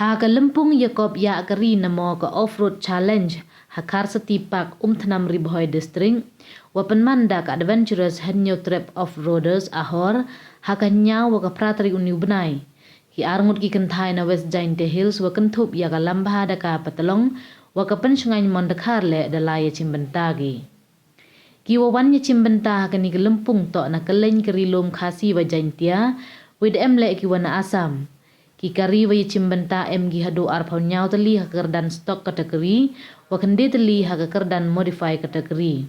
Haka lempung Yakob ya kari namo ke off-road challenge hakar setipak Thanam Ribhoy district wapen mandak adventurous henyo trip off-roaders ahor hakanya waka pratri uni benai ki arngut ki kenthai na West Jainte Hills wakan thup ya ka lambha daka patalong waka pensungai mondakar le dalaya cimbentagi ki wawannya cimbenta hakani ke lempung to na keleng kerilom khasi wa Jaintia with emle ki wana Asam ki kari wa cimbenta MG hadu arpau nyau tali hakerdan stok kategori wakende tali hakerdan modify kategori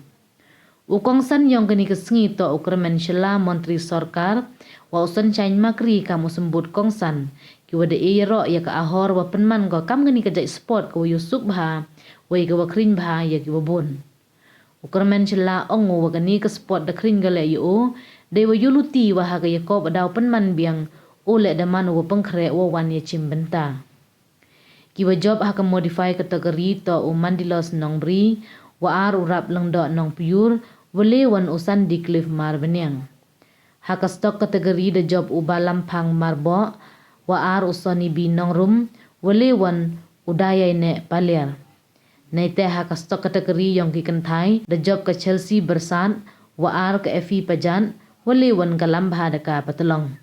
ukongsan yang kini kesengi to ukremen shela menteri sorkar wa usan chain makri kamu sembut kongsan ki wada ero ya ka ahor wa penman ko kam kini kejai sport ko yusuk bha wa ke wakrin bha ya ki wabun ukremen shela ongo wa kini ke sport da krin gale yo de wa yuluti wa ha ka yakob daw penman biang oleh daman wa pengkre wa wan ya cimbenta ki wa job ha ka modify kategori to mandilos nongbri wa ar urap lengdo nong pure wale wan usan di cliff mar benyang ha ka stok kategori de job ubalam phang marbo wa ar usoni bi nong rum wale wan udaya ne paler nei te ha ka stok kategori yang ki kenthai de job ka Chelsea bersan wa ar ka FE pajan wale wan kalam bha daka patlong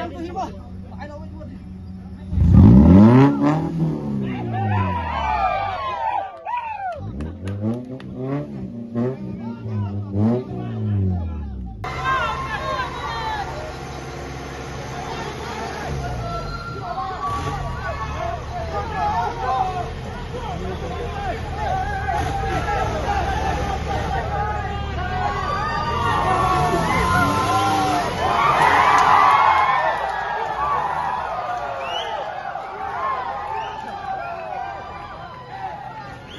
Yang tu hiba.